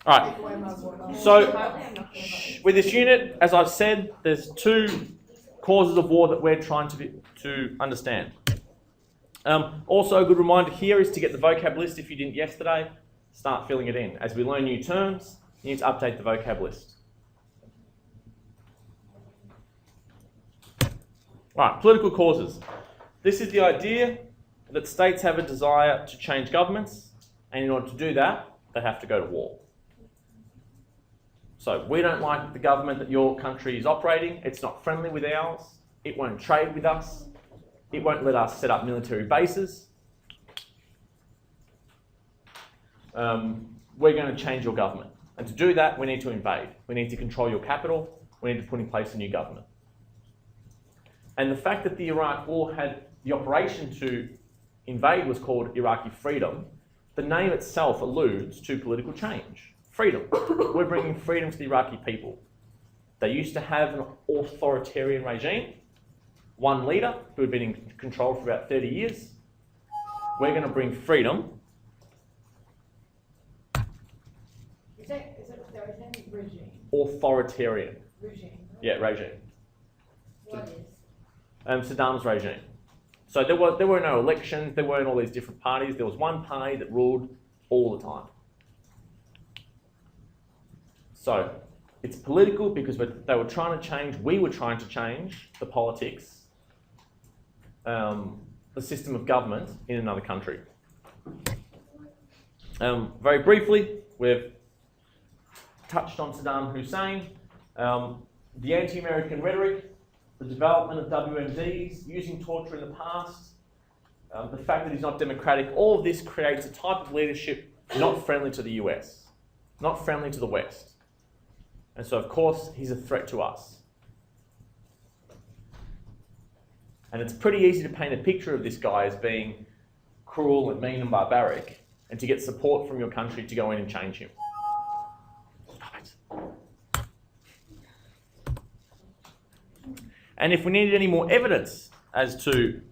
All right. So with this unit, as I've said, there's two causes of war that we're trying to understand. Also, a good reminder here is to get the vocab list if you didn't yesterday. Start filling it in. As we learn new terms, you need to update the vocab list. Right, political causes. This is the idea that states have a desire to change governments, and in order to do that, they have to go to war. So we don't like the government that your country is operating. It's not friendly with ours. It won't trade with us. It won't let us set up military bases. We're going to change your government. And to do that, we need to invade. We need to control your capital. We need to put in place a new government. And the fact that the Iraq War had the operation to invade was called Iraqi freedom, the name itself alludes to political change. Freedom. We're bringing freedom to the Iraqi people. They used to have an authoritarian regime, one leader who had been in control for about 30 years. We're going to bring freedom. Is it regime? Authoritarian. Regime. Yeah, regime. What is? Saddam's regime. So there were no elections, there weren't all these different parties, there was one party that ruled all the time. So it's political because they were trying to change, we were trying to change the politics, the system of government in another country. Very briefly, we've touched on Saddam Hussein, the anti-American rhetoric, the development of WMDs, using torture in the past, the fact that he's not democratic, all of this creates a type of leadership not friendly to the US, not friendly to the West. And so, of course, he's a threat to us. And it's pretty easy to paint a picture of this guy as being cruel and mean and barbaric, and to get support from your country to go in and change him. Stop it. And if we needed any more evidence as to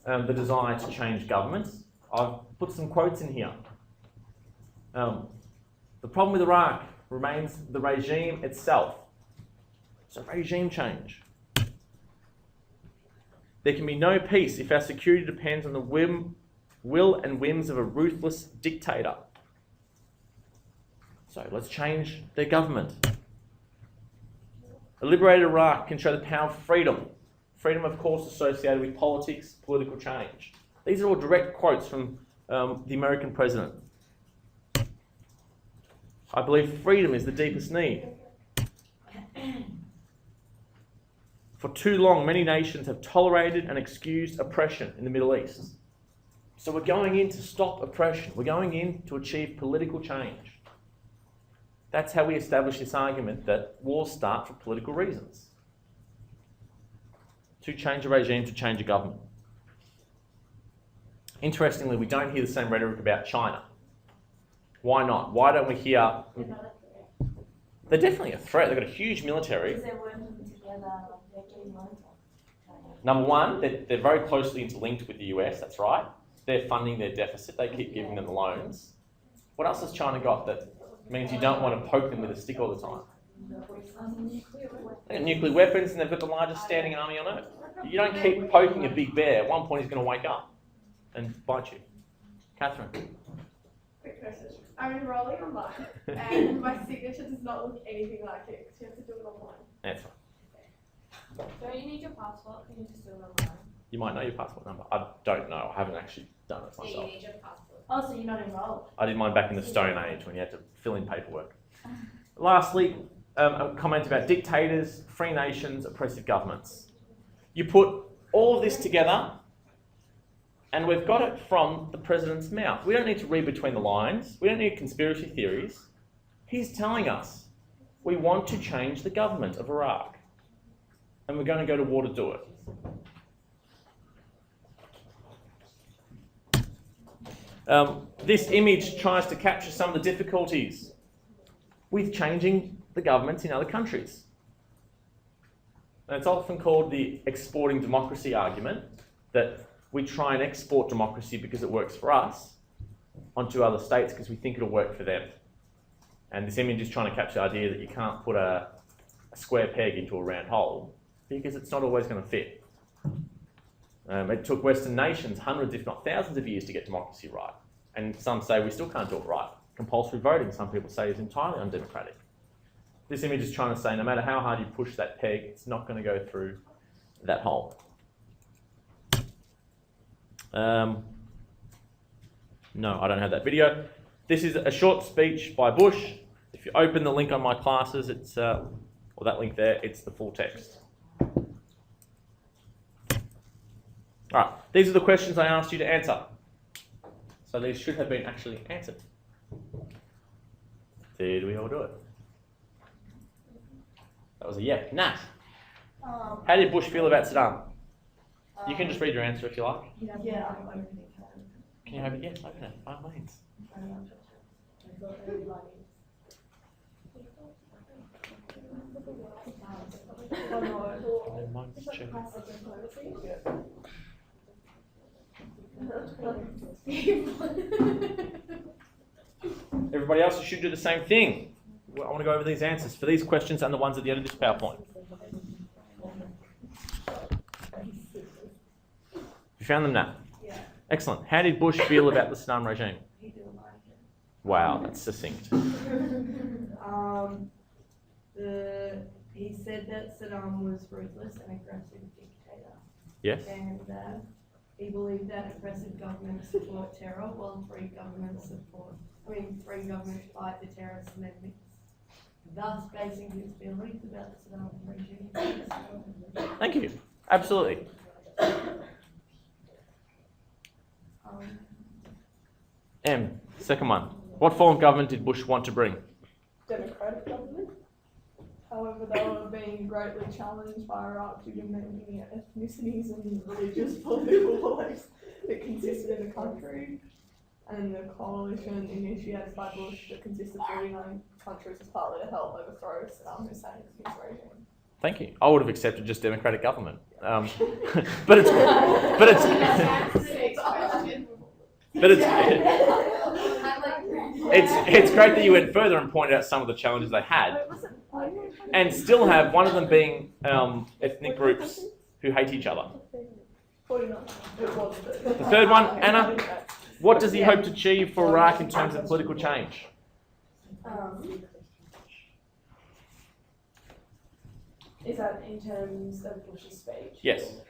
the desire to change governments, I've put some quotes in here. The problem with Iraq remains the regime itself. So regime change. There can be no peace if our security depends on the will and whims of a ruthless dictator. So let's change their government. A liberated Iraq can show the power of freedom. Freedom, of course, associated with politics, political change. These are all direct quotes from the American president. I believe freedom is the deepest need. For too long, many nations have tolerated and excused oppression in the Middle East. So we're going in to stop oppression. We're going in to achieve political change. That's how we establish this argument that wars start for political reasons. To change a regime, to change a government. Interestingly, we don't hear the same rhetoric about China. Why not? Why don't we hear... They're definitely a threat. They've got a huge military. Because they're working together, they're getting loans. Number one, they're very closely interlinked with the US, that's right. They're funding their deficit. They keep giving them the loans. What else has China got that means you don't want to poke them with a stick all the time? They've got nuclear weapons and they've got the largest standing army on Earth. You don't keep poking a big bear. At one point he's going to wake up and bite you. Catherine. Quick message. I'm enrolling online and my signature does not look anything like it because you have to do it online. That's fine. Don't you need your passport? Can you just do it online? You might know your passport number. I don't know. I haven't actually done it Yeah, you myself. need your passport. Oh, so you're not enrolled? I did mine back in the Stone Age when you had to fill in paperwork. Lastly, a comment about dictators, free nations, oppressive governments. You put all of this together and we've got it from the president's mouth. We don't need to read between the lines. We don't need conspiracy theories. He's telling us we want to change the government of Iraq and we're going to go to war to do it. This image tries to capture some of the difficulties with changing the governments in other countries. And it's often called the exporting democracy argument, that we try and export democracy because it works for us onto other states because we think it'll work for them. And this image is trying to capture the idea that you can't put a square peg into a round hole because it's not always going to fit. It took Western nations hundreds, if not thousands of years to get democracy right. And some say we still can't do it right. Compulsory voting, some people say, is entirely undemocratic. This image is trying to say no matter how hard you push that peg, it's not going to go through that hole. No, I don't have that video. This is a short speech by Bush. If you open the link on my classes, it's, or that link there, it's the full text. All right, these are the questions I asked you to answer. So these should have been actually answered. Did we all do it? That was a yep. Nat, how did Bush feel about Saddam? You can just read your answer if you like. Yeah. Can you open it? Yes, open it. By all means. Everybody else, you should do the same thing. I want to go over these answers for these questions and the ones at the end of this PowerPoint. You found them now? Yeah. Excellent. How did Bush feel about the Saddam regime? He didn't like it. Wow, that's succinct. He said that Saddam was ruthless and aggressive dictator. Yes? And he believed that oppressive governments support terror while free governments fight the terrorist amendments, thus basing his feelings about the Saddam regime. Thank you. Absolutely. M, second one. What form of government did Bush want to bring? Democratic government. However, they were being greatly challenged by Iraq due to many ethnicities and religious political beliefs that consisted in the country. And the coalition initiated by Bush that consisted of 49 countries was partly to help overthrow Saddam Hussein's regime. Thank you. I would have accepted just democratic government. But it's great that you went further and pointed out some of the challenges they had, and still have one of them being ethnic groups who hate each other. 49. It was The third one, Anna, what does he hope to achieve for Iraq in terms of political change? Is that in terms of Bush's speech? Yes.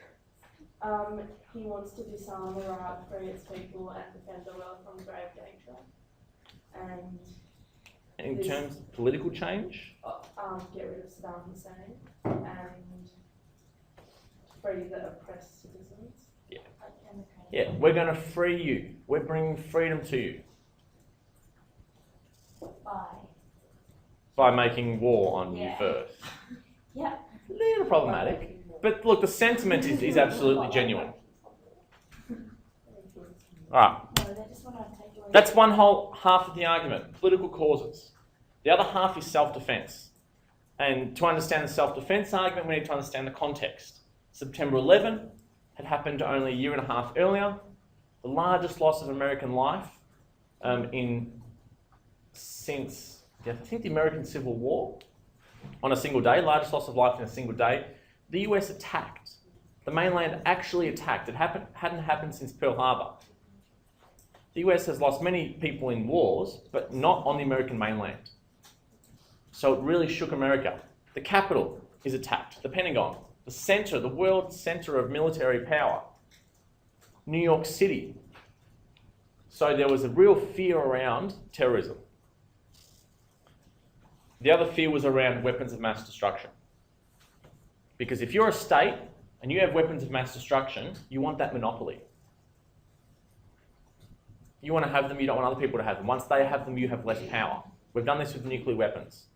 He wants to disarm Iraq, free its people, and defend the world from grave danger. And In terms of political change? get rid of Saddam Hussein and free the oppressed citizens. Yeah. Yeah, we're going to free you. We're bringing freedom to you. By making war on you first. Yeah. A little problematic. But look, the sentiment is absolutely genuine. Alright. No, they just want to take away. That's one whole half of the argument, political causes. The other half is self-defense. And to understand the self-defense argument, we need to understand the context. September 11 had happened only a year and a half earlier. The largest loss of American life since, I think, the American Civil War on a single day, largest loss of life in a single day. The US attacked. The mainland actually attacked. It hadn't happened since Pearl Harbor. The US has lost many people in wars, but not on the American mainland. So it really shook America. The Capitol is attacked, the Pentagon, the center, the world center of military power, New York City. So there was a real fear around terrorism. The other fear was around weapons of mass destruction. Because if you're a state and you have weapons of mass destruction, you want that monopoly. You want to have them, you don't want other people to have them. Once they have them, you have less power. We've done this with nuclear weapons.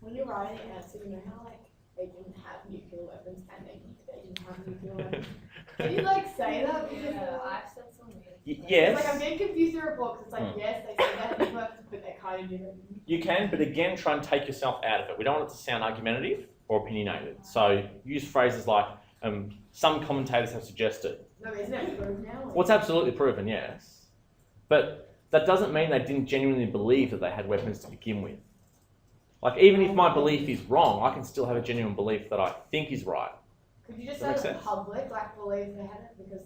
When you're writing answers, you know how they didn't have nuclear weapons and they didn't have nuclear weapons? Can you say that? Because I've said something. Yes. I'm getting confused with reports. It's yes, they say that, but they kind of didn't. You can, but again, try and take yourself out of it. We don't want it to sound argumentative or opinionated. So use phrases like, some commentators have suggested. No, isn't it proved now? Well, it's absolutely proven, yes. But that doesn't mean they didn't genuinely believe that they had weapons to begin with. Like, even if my belief is wrong, I can still have a genuine belief that I think is right. Could you just That say makes the public like believe they had it because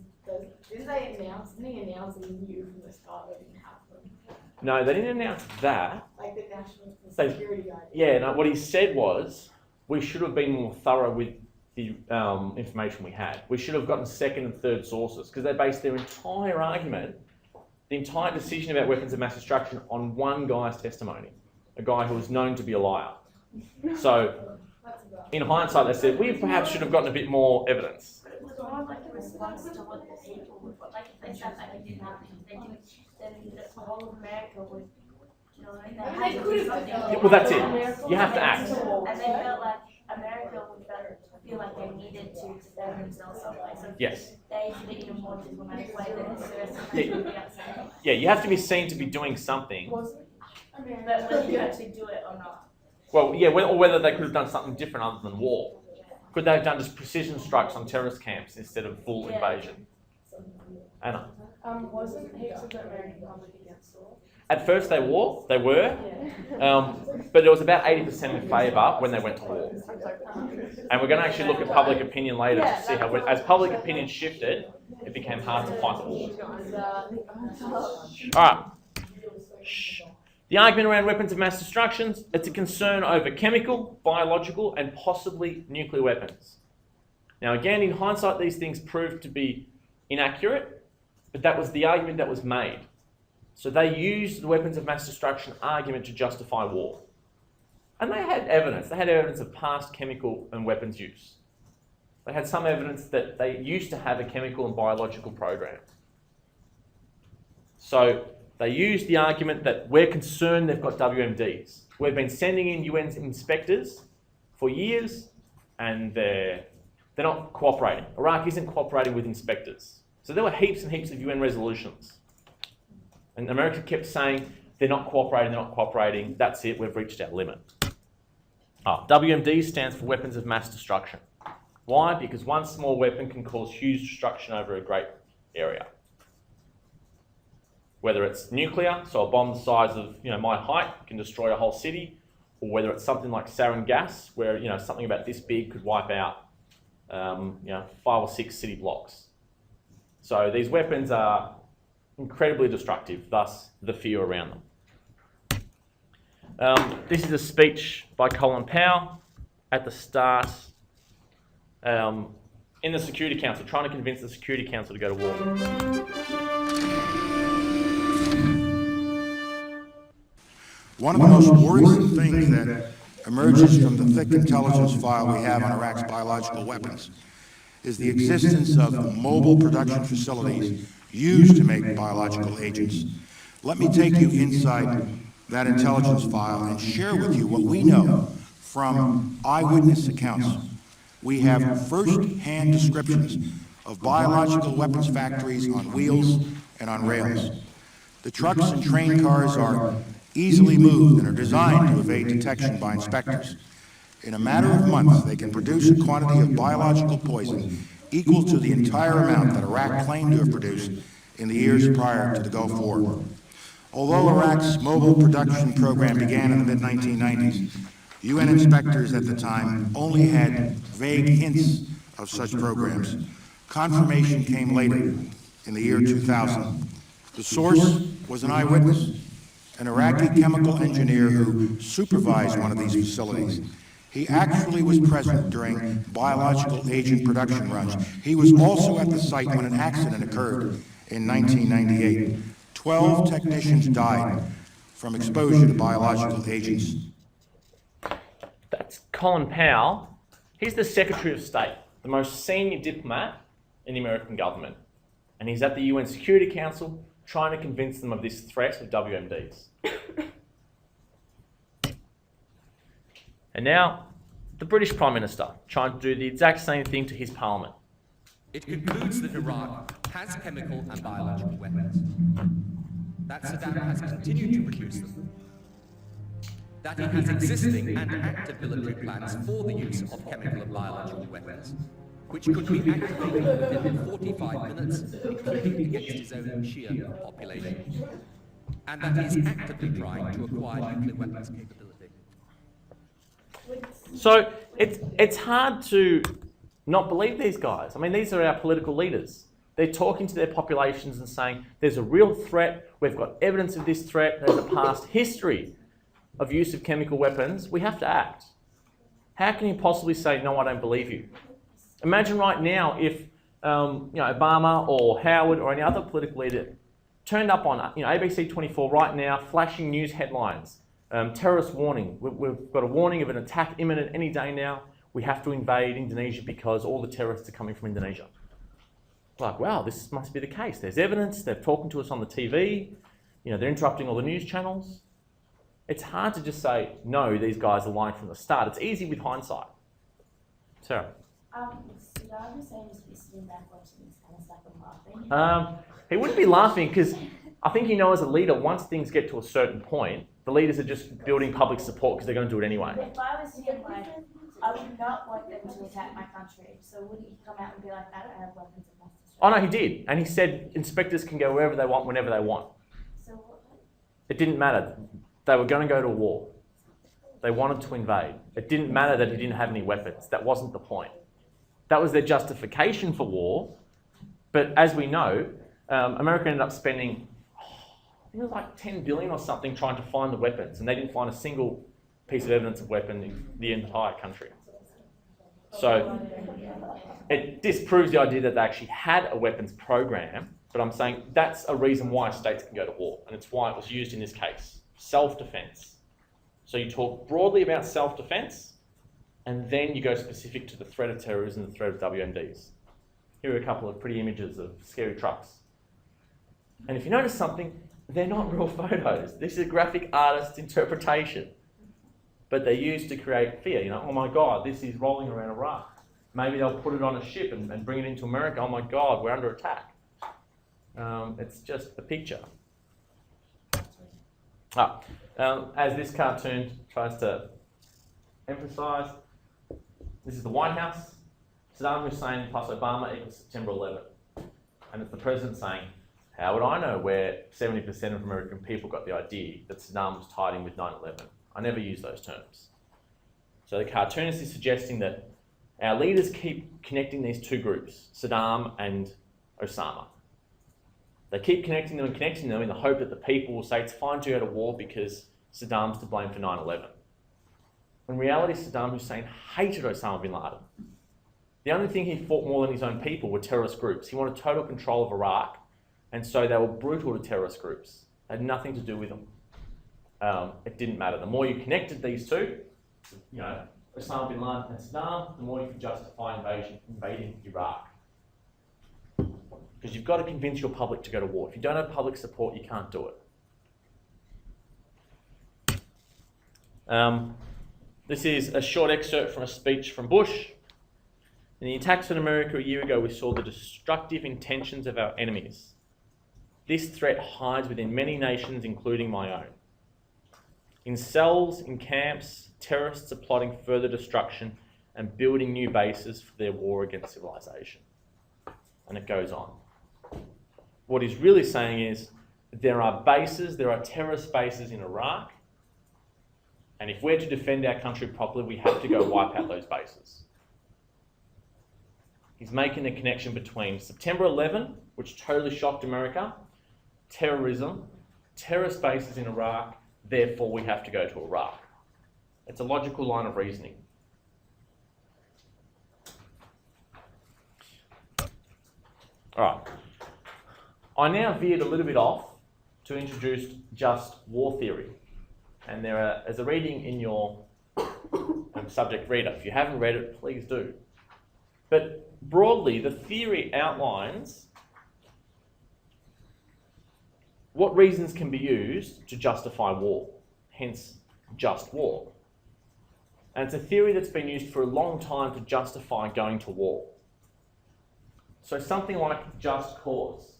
didn't he announce that he knew from the start they didn't have them? No, they didn't announce that. Like the national They- security guy. Yeah, no, what he said was, we should have been more thorough with the information we had. We should have gotten second and third sources, because they based their entire argument, the entire decision about weapons of mass destruction, on one guy's testimony, a guy who was known to be a liar. So, That's about. in hindsight, they said, we perhaps should have gotten a bit more evidence. But it was more like a response to what the people would want. Like if they said that it didn't happen, if they didn't, then the whole of America would, you know, they I mean, had they to could do have something. done that. Well, that's it. You have to act. And they felt like America would feel like they needed to defend themselves someplace. So Yes. they did it in a more diplomatic way than the Yeah. citizens would be upset. Yeah, you have to be seen to be doing something. But whether you actually do it or not. Well, yeah, or whether they could have done something different other than war. Could they have done just precision strikes on terrorist camps instead of full invasion? Anna? Wasn't heaps of the American public against war? At first they were, Yeah. but it was about 80% in favour when they went to war. And we're going to actually look at public opinion later to see how, as public opinion shifted, it became hard to fight the war. Alright. The argument around weapons of mass destruction, it's a concern over chemical, biological, and possibly nuclear weapons. Now again, in hindsight, these things proved to be inaccurate, but that was the argument that was made. So they used the weapons of mass destruction argument to justify war. And they had evidence. They had evidence of past chemical and weapons use. They had some evidence that they used to have a chemical and biological program. So they used the argument that we're concerned they've got WMDs. We've been sending in UN inspectors for years and they're not cooperating. Iraq isn't cooperating with inspectors. So there were heaps and heaps of UN resolutions. And America kept saying, they're not cooperating, that's it, we've reached our limit. WMD stands for Weapons of Mass Destruction. Why? Because one small weapon can cause huge destruction over a great area. Whether it's nuclear, so a bomb the size of my height can destroy a whole city, or whether it's something like sarin gas, where something about this big could wipe out 5 or 6 city blocks. So these weapons are incredibly destructive, thus the fear around them. This is a speech by Colin Powell at the start in the Security Council, trying to convince the Security Council to go to war. One of the most worrisome things that emerges from the thick intelligence file we have on Iraq's biological weapons is the existence of mobile production facilities used to make biological agents. Let me take you inside that intelligence file and share with you what we know from eyewitness accounts. We have first-hand descriptions of biological weapons factories on wheels and on rails. The trucks and train cars are easily moved and are designed to evade detection by inspectors. In a matter of months, they can produce a quantity of biological poison equal to the entire amount that Iraq claimed to have produced in the years prior to the Gulf War. Although Iraq's mobile production program began in the mid-1990s, UN inspectors at the time only had vague hints of such programs. Confirmation came later, in the year 2000. The source was an eyewitness, an Iraqi chemical engineer who supervised one of these facilities. He actually was present during biological agent production runs. He was also at the site when an accident occurred in 1998. 12 technicians died from exposure to biological agents. That's Colin Powell. He's the Secretary of State, the most senior diplomat in the American government. And he's at the UN Security Council trying to convince them of this threat of WMDs. And now, the British Prime Minister trying to do the exact same thing to his Parliament. It concludes that Iraq has chemical and biological weapons, that Saddam has continued to produce them, that he has existing and active military plans for the use of chemical and biological weapons, which could be activated within 45 minutes, including against his own Shia population. and that he is actively trying to acquire nuclear weapons capability. So it's hard to not believe these guys. I mean, these are our political leaders. They're talking to their populations and saying, there's a real threat, we've got evidence of this threat, there's a past history of use of chemical weapons, we have to act. How can you possibly say, no, I don't believe you? Imagine right now if Obama or Howard or any other political leader turned up on ABC 24 right now, flashing news headlines, terrorist warning, we've got a warning of an attack imminent any day now, we have to invade Indonesia because all the terrorists are coming from Indonesia. Like, wow, this must be the case. There's evidence, they're talking to us on the TV, they're interrupting all the news channels. It's hard to just say, no, these guys are lying from the start. It's easy with hindsight. Sarah? Saddam Hussein just be sitting back watching this kind of stuff and laughing. He wouldn't be laughing because I think as a leader, once things get to a certain point, the leaders are just building public support because they're going to do it anyway. If I was him, I would not want them to attack my country. So wouldn't he come out and be like, I don't have weapons of mass destruction? Oh no, he did. And he said inspectors can go wherever they want, whenever they want. So what? It didn't matter. They were going to go to war. They wanted to invade. It didn't matter that he didn't have any weapons. That wasn't the point. That was their justification for war. But as we know, America ended up spending, I think it was like 10 billion or something trying to find the weapons. And they didn't find a single piece of evidence of weapon in the entire country. So it disproves the idea that they actually had a weapons program, but I'm saying that's a reason why states can go to war, and it's why it was used in this case. Self-defense. So you talk broadly about self-defense, and then you go specific to the threat of terrorism and the threat of WMDs. Here are a couple of pretty images of scary trucks. And if you notice something, they're not real photos. This is a graphic artist's interpretation. But they're used to create fear. Oh my God, this is rolling around Iraq. Maybe they'll put it on a ship and bring it into America. Oh my God, we're under attack. It's just a picture. As this cartoon tries to emphasise, this is the White House. Saddam Hussein plus Obama equals September 11. And it's the president saying, how would I know where 70% of American people got the idea that Saddam was tied in with 9/11? I never use those terms. So the cartoonist is suggesting that our leaders keep connecting these two groups, Saddam and Osama. They keep connecting them in the hope that the people will say it's fine to go to war because Saddam's to blame for 9/11. In reality, Saddam Hussein hated Osama bin Laden. The only thing he fought more than his own people were terrorist groups. He wanted total control of Iraq, and so they were brutal to terrorist groups. They had nothing to do with them. It didn't matter. The more you connected these two, Osama bin Laden and Saddam, the more you could justify invading Iraq. Because you've got to convince your public to go to war. If you don't have public support, you can't do it. This is a short excerpt from a speech from Bush. In the attacks on America a year ago, we saw the destructive intentions of our enemies. This threat hides within many nations, including my own. In cells, in camps, terrorists are plotting further destruction and building new bases for their war against civilization. And it goes on. What he's really saying is there are terrorist bases in Iraq, and if we're to defend our country properly, we have to go wipe out those bases. He's making the connection between September 11, which totally shocked America, terrorism, terrorist bases in Iraq, therefore we have to go to Iraq. It's a logical line of reasoning. All right. I now veered a little bit off to introduce just war theory. And there's a reading in your subject reader. If you haven't read it, please do. But broadly, the theory outlines what reasons can be used to justify war, hence just war. And it's a theory that's been used for a long time to justify going to war. So something like just cause.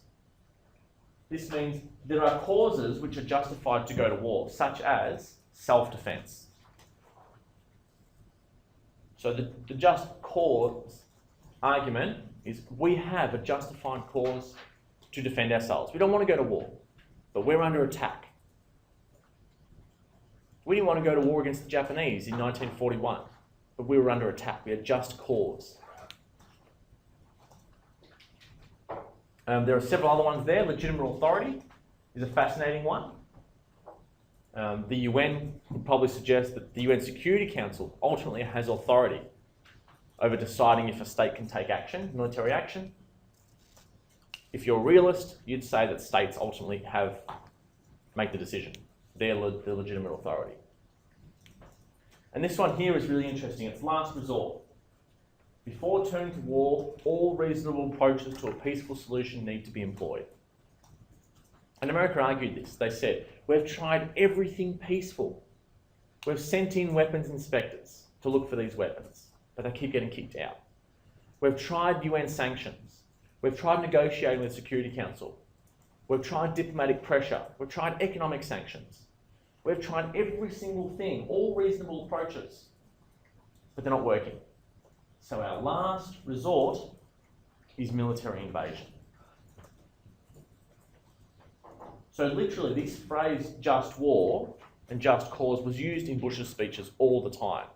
This means there are causes which are justified to go to war, such as self-defense. So the just cause argument is we have a justified cause to defend ourselves. We don't want to go to war. but we're under attack. We didn't want to go to war against the Japanese in 1941, but we were under attack. We had just cause. There are several other ones there. Legitimate authority is a fascinating one. The UN would probably suggest that the UN Security Council ultimately has authority over deciding if a state can take action, military action. If you're a realist, you'd say that states ultimately make the decision. They're the legitimate authority. And this one here is really interesting. It's last resort. Before turning to war, all reasonable approaches to a peaceful solution need to be employed. And America argued this. They said, we've tried everything peaceful. We've sent in weapons inspectors to look for these weapons, but they keep getting kicked out. We've tried UN sanctions. We've tried negotiating with the Security Council. We've tried diplomatic pressure. We've tried economic sanctions. We've tried every single thing, all reasonable approaches, but they're not working. So our last resort is military invasion. So literally this phrase, just war and just cause, was used in Bush's speeches all the time.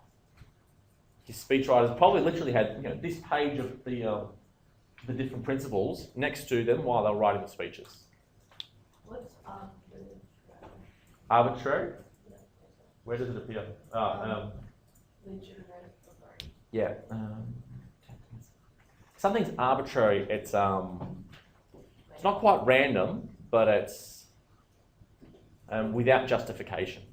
His speechwriters probably literally had this page of the different principles next to them while they were writing the speeches. What's Arbitrary? Where does it appear? legitimate authority? Yeah. Something's arbitrary. It's not quite random, but it's without justification.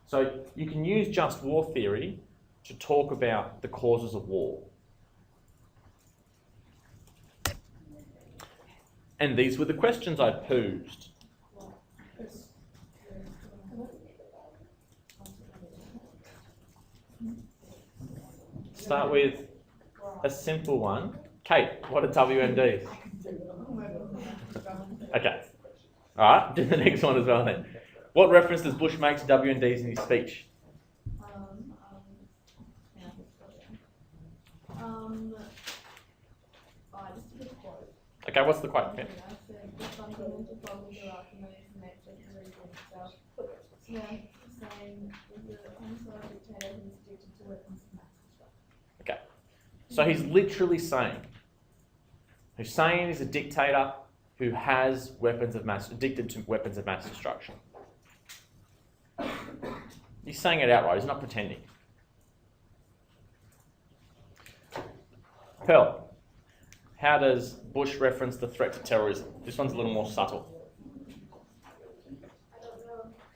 So you can use just war theory to talk about the causes of war. And these were the questions I posed. Start with a simple one. Kate, what are WMDs? Okay. All right, do the next one as well then. What reference does Bush make to WMDs in his speech? Just a quote. Okay, what's the quote? Yeah. I said, the fundamental problems are arguments and nature of the region itself. Yeah, saying the homicide dictator who's addicted to weapons of mass destruction. Okay. So he's literally saying, Hussein is a dictator who has addicted to weapons of mass destruction. He's saying it outright, he's not pretending. Pearl, how does Bush reference the threat to terrorism? This one's a little more subtle.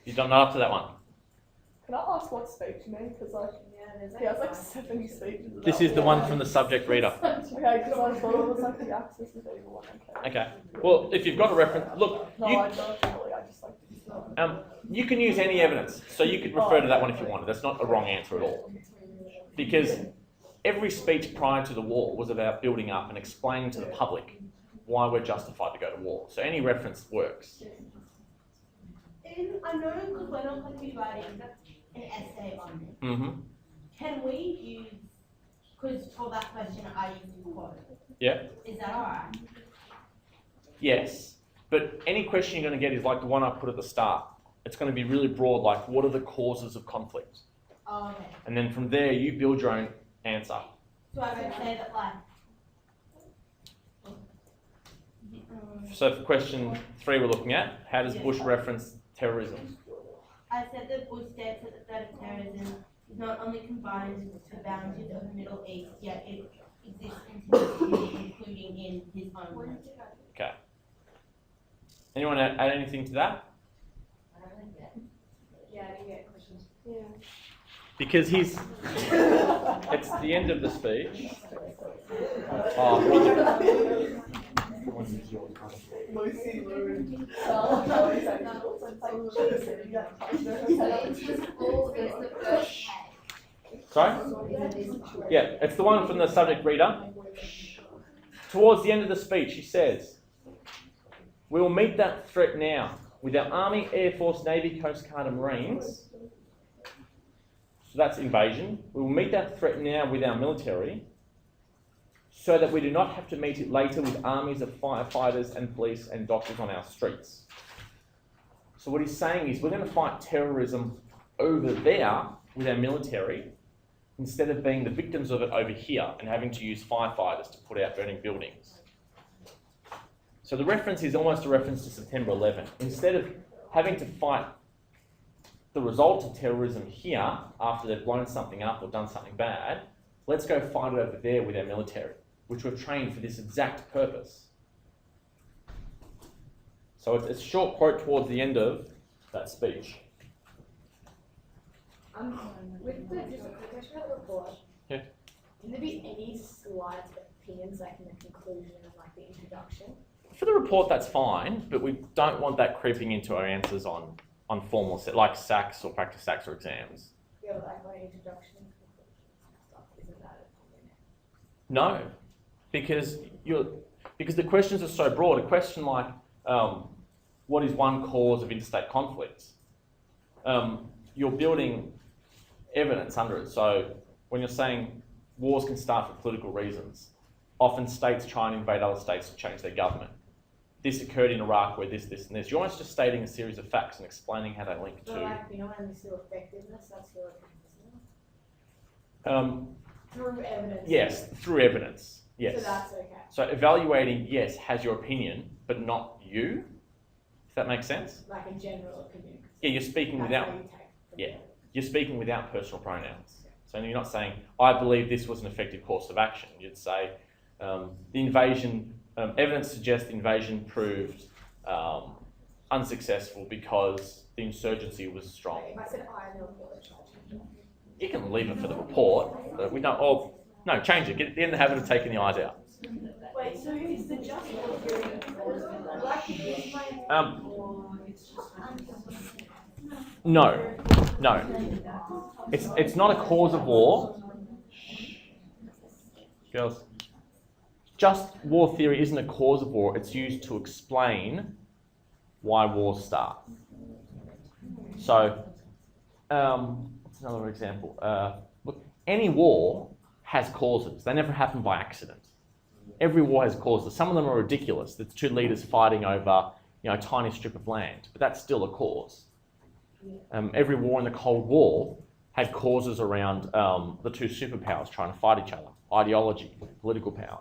You've done not up to that one. Can I ask what speech you mean? Because he has like 70 speeches. about This is the war. one from the subject reader. Okay, because I thought it was like the Axis of Evil one. Okay. Okay. Well, if you've got a reference, look, No, I don't really. I just like to you can use any evidence. So you could refer to that one if you wanted. That's not a wrong answer at all. Because every speech prior to the war was about building up and explaining to the public why we're justified to go to war. So any reference works. And I know because we're not going to be writing an essay on it. Mm-hmm. Can we use, because for that question I used the quote. Yeah. Is that alright? Yes. But any question you're going to get is like the one I put at the start. It's going to be really broad, like what are the causes of conflict? Oh, okay. And then from there, you build your own answer. So I would say that like, So for question 3 we're looking at, how does Bush reference terrorism? I said that Bush states that the threat of terrorism is not only confined to the boundaries of the Middle East, yet it exists internationally, including in his own country. Okay. Anyone add anything to that? Yeah, I didn't get questions. Yeah. Because it's the end of the speech. Oh, Lucy Lou. sorry? Yeah, it's the one from the subject reader. Towards the end of the speech, he says, "We will meet that threat now with our Army, Air Force, Navy, Coast Guard and Marines." So that's invasion. We will meet that threat now with our military so that we do not have to meet it later with armies of firefighters and police and doctors on our streets. So what he's saying is we're going to fight terrorism over there with our military instead of being the victims of it over here and having to use firefighters to put out burning buildings. So the reference is almost a reference to September 11. Instead of having to fight the results of terrorism here after they've blown something up or done something bad, let's go fight it over there with our military, which we've trained for this exact purpose. So it's a short quote towards the end of that speech. With the dissertation report, Yeah. can there be any slight opinions, like in the conclusion and like the introduction? For the report, that's fine, but we don't want that creeping into our answers on formal set, like SACs or practice SACs or exams. Yeah, but like my introduction and conclusions and stuff, isn't that a No, because the questions are so broad. A question like, what is one cause of interstate conflicts? You're building evidence under it. So when you're saying wars can start for political reasons, often states try and invade other states to change their government. This occurred in Iraq where this, and this. You're almost just stating a series of facts and explaining how they link But to. like, you know, and still effectiveness, that's your through evidence. Yes, through evidence. Yes. So that's okay. So evaluating, yes, has your opinion, but not you. If that makes sense? Like a general opinion. Yeah, you're speaking That's without. how you take the Yeah, you're speaking without personal pronouns. So you're not saying, I believe this was an effective course of action. You'd say, the invasion, evidence suggests the invasion proved unsuccessful because the insurgency was strong. If I said I know village, I'll change it. You can leave it for the report, but we don't, oh, no, change it. Get in the habit of taking the eyes out. Wait, so is the just war theory like this might No. It's not a cause of war. Girls. Just war theory isn't a cause of war. It's used to explain why wars start. So, what's another example? Look, any war has causes. They never happen by accident. Every war has causes. Some of them are ridiculous. There's two leaders fighting over, a tiny strip of land, but that's still a cause. Every war in the Cold War had causes around the two superpowers trying to fight each other, ideology, political power.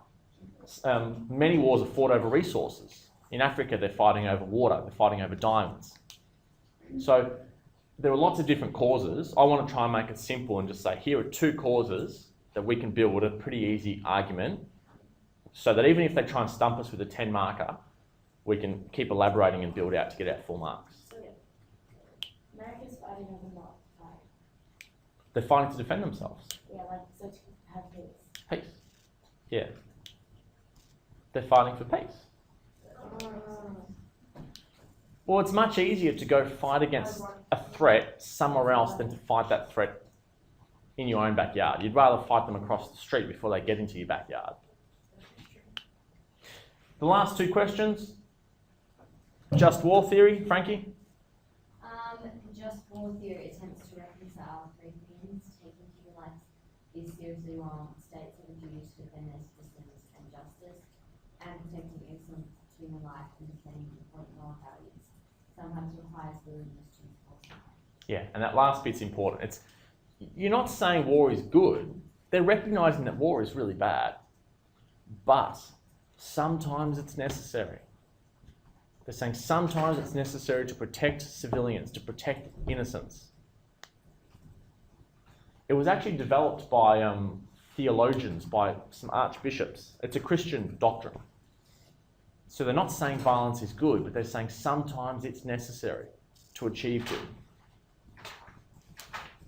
Many wars are fought over resources. In Africa, they're fighting over water, they're fighting over diamonds. So there are lots of different causes. I want to try and make it simple and just say, here are two causes that we can build a pretty easy argument so that even if they try and stump us with a 10 marker, we can keep elaborating and build out to get our full marks. America's fighting over what? Like, They're fighting to defend themselves. yeah, like, so to have peace. Peace. Yeah. They're fighting for peace. Well, it's much easier to go fight against a threat somewhere else than to fight that threat in your own backyard. You'd rather fight them across the street before they get into your backyard. The last two questions. Just war theory, Frankie? Just war theory attempts to reconcile three things: taking human life is seriously wrong, states have a duty to defend their citizens and justice, and protecting innocent human life and defending important moral values sometimes requires willingness to enforce that. Yeah, and that last bit's important. You're not saying war is good. They're recognising that war is really bad, but sometimes it's necessary. They're saying sometimes it's necessary to protect civilians, to protect innocents. It was actually developed by theologians, by some archbishops. It's a Christian doctrine. So they're not saying violence is good, but they're saying sometimes it's necessary to achieve good.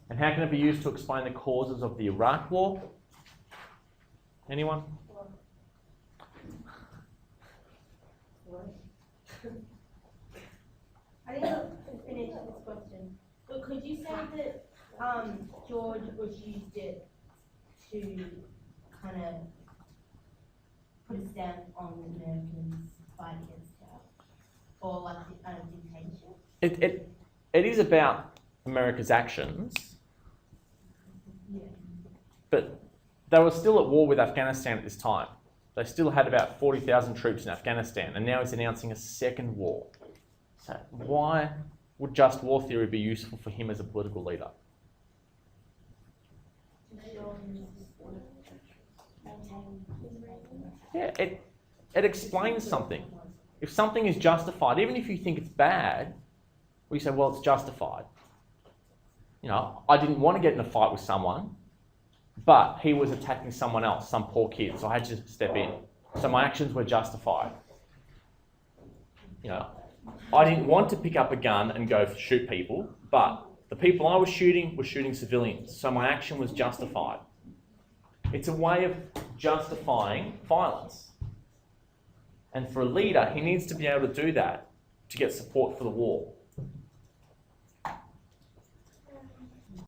And how can it be used to explain the causes of the Iraq War? Anyone? I didn't finish this question, but could you say that George Bush used it to kind of put a stamp on the Americans' fight against terror, or like dictatorship? It is about America's actions, But they were still at war with Afghanistan at this time. They still had about 40,000 troops in Afghanistan, and now he's announcing a second war. So why would just war theory be useful for him as a political leader? Yeah, it explains something. If something is justified, even if you think it's bad, we say, well, it's justified. You know, I didn't want to get in a fight with someone, but he was attacking someone else, some poor kid, so I had to step in. So my actions were justified. You know, I didn't want to pick up a gun and go shoot people, but the people I was shooting were shooting civilians, so my action was justified. It's a way of justifying violence. And for a leader, he needs to be able to do that to get support for the war.